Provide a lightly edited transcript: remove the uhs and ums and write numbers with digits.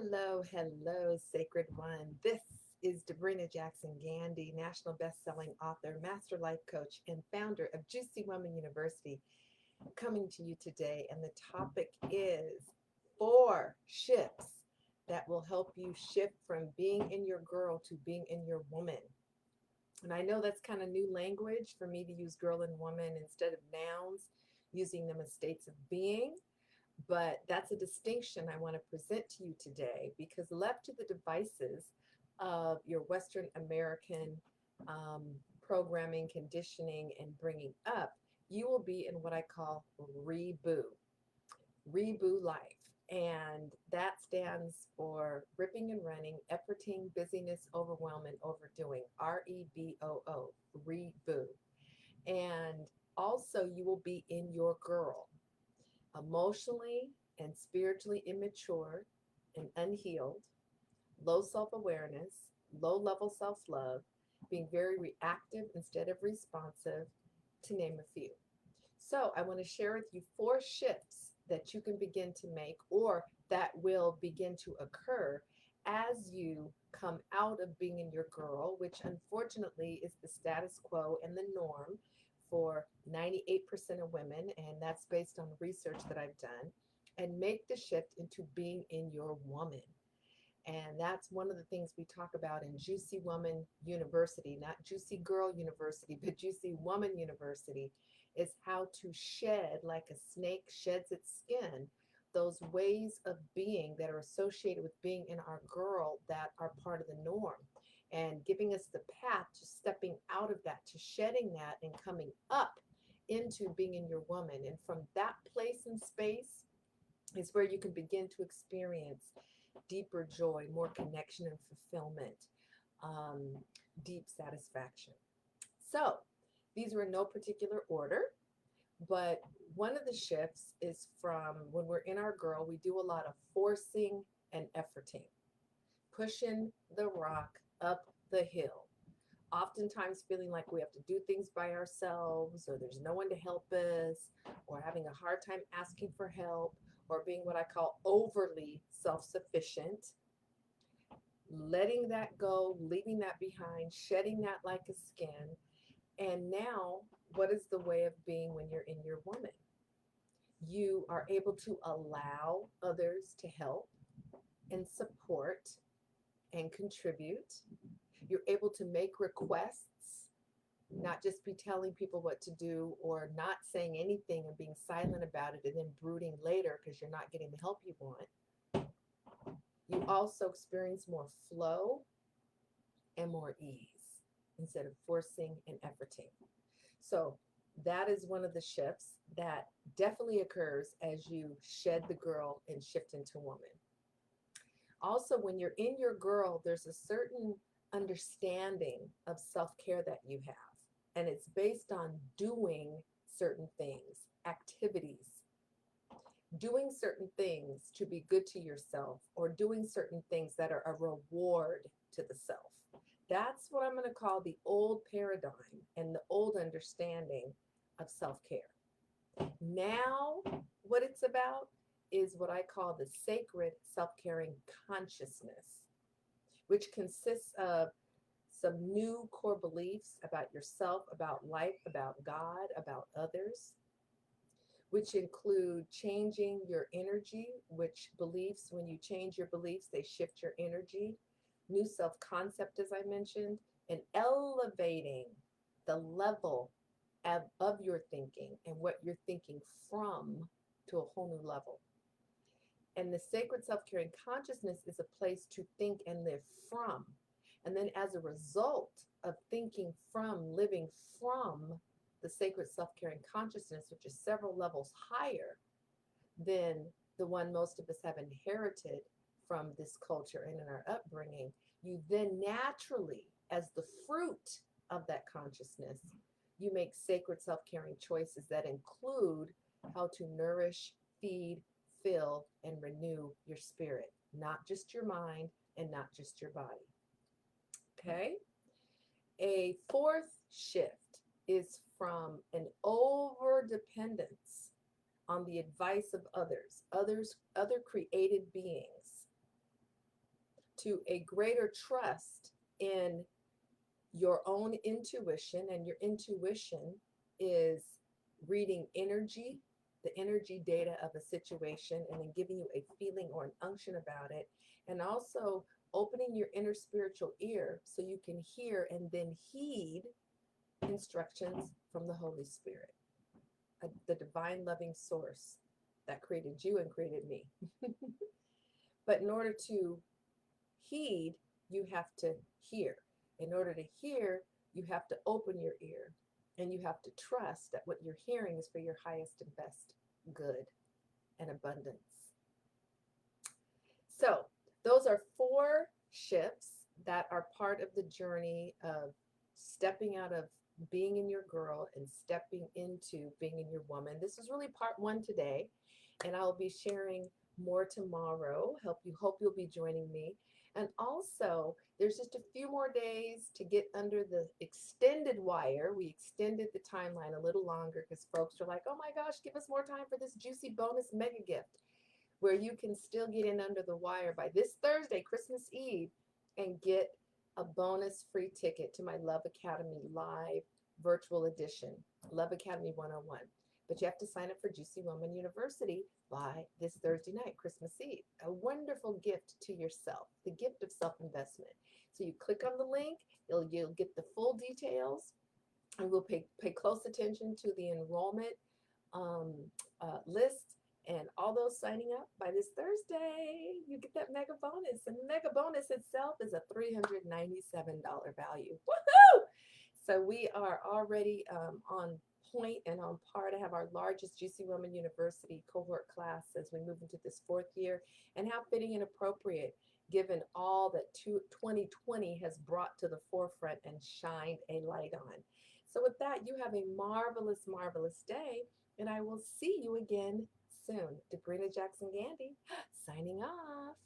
Hello, hello, Sacred One. This is Debrena Jackson Gandy, national best-selling author, master life coach, and founder of Juicy Woman University, coming to you today. And the topic is 4 shifts that will help you shift from being in your girl to being in your woman. And I know that's kind of new language for me to use girl and woman instead of nouns, using them as states of being. But that's a distinction I want to present to you today because left to the devices of your Western American um, programming, conditioning, and bringing up, you will be in what I call Reboo life. And that stands for ripping and running, efforting, busyness, overwhelm, and overdoing. REBOO, Reboo. And also, you will be in your girl, emotionally and spiritually immature and unhealed, low self awareness, low level self love, being very reactive instead of responsive, to name a few. So, I want to share with you 4 shifts that you can begin to make or that will begin to occur as you come out of being in your girl, which unfortunately is the status quo and the norm for 98% of women, and that's based on research that I've done, and make the shift into being in your woman. And that's one of the things we talk about in Juicy Woman University, not Juicy Girl University, but Juicy Woman University, is how to shed, like a snake sheds its skin, those ways of being that are associated with being in our girl that are part of the norm, and giving us the path to stepping out of that, to shedding that, and coming up into being in your woman. And from that place and space is where you can begin to experience deeper joy, more connection and fulfillment, um, deep satisfaction. So, these are in no particular order, but one of the shifts is from when we're in our girl, we do a lot of forcing and efforting, pushing the rock up the hill, oftentimes feeling like we have to do things by ourselves, or there's no one to help us, or having a hard time asking for help, or being what I call overly self sufficient, letting that go, leaving that behind, shedding that like a skin. And now, what is the way of being when you're in your woman? You are able to allow others to help and support and contribute. You're able to make requests, not just be telling people what to do or not saying anything and being silent about it and then brooding later because you're not getting the help you want. You also experience more flow and more ease instead of forcing and efforting. So that is one of the shifts that definitely occurs as you shed the girl and shift into woman. Also, when you're in your girl, there's a certain understanding of self care that you have, and it's based on doing certain things, activities, doing certain things to be good to yourself, or doing certain things that are a reward to the self. That's what I'm going to call the old paradigm and the old understanding of self care. Now, what it's about is what I call the sacred self caring consciousness, which consists of some new core beliefs about yourself, about life, about God, about others, which include changing your energy, which beliefs, when you change your beliefs, they shift your energy, new self concept, as I mentioned, and elevating the level of your thinking and what you're thinking from to a whole new level. And the sacred self caring consciousness is a place to think and live from. And then, as a result of thinking from, living from the sacred self caring consciousness, which is several levels higher than the one most of us have inherited from this culture and in our upbringing, you then naturally, as the fruit of that consciousness, you make sacred self caring choices that include how to nourish, feed, fill, and renew your spirit, not just your mind and not just your body. Okay? A fourth shift is from an over dependence on the advice of others, other created beings, to a greater trust in your own intuition. And your intuition is reading energy, the energy data of a situation, and then giving you a feeling or an unction about it. And also opening your inner spiritual ear so you can hear and then heed instructions from the Holy Spirit, the divine loving source that created you and created me. But in order to heed, you have to hear. In order to hear, you have to open your ear, and you have to trust that what you're hearing is for your highest and best good and abundance. So, those are 4 shifts that are part of the journey of stepping out of being in your girl and stepping into being in your woman. This is really part 1 today, and I'll be sharing more tomorrow. Hope you'll be joining me. And also, there's just a few more days to get under the extended wire. We extended the timeline a little longer because folks are like, oh my gosh, give us more time for this juicy bonus mega gift, where you can still get in under the wire by this Thursday, Christmas Eve, and get a bonus free ticket to my Love Academy live virtual edition, Love Academy 101. But you have to sign up for Juicy Woman University by this Thursday night, Christmas Eve. A wonderful gift to yourself, the gift of self-investment. So you click on the link, you'll get the full details, and we'll pay close attention to the enrollment um, list. And all those signing up by this Thursday, you get that mega bonus. And the mega bonus itself is a $397 value. Woohoo! So we are already on point and on par to have our largest Juicy Woman University cohort class as we move into this 4th year. And how fitting and appropriate given all that 2020 has brought to the forefront and shined a light on. So with that, you have a marvelous, marvelous day, and I will see you again soon. Debrena Jackson Gandy, signing off.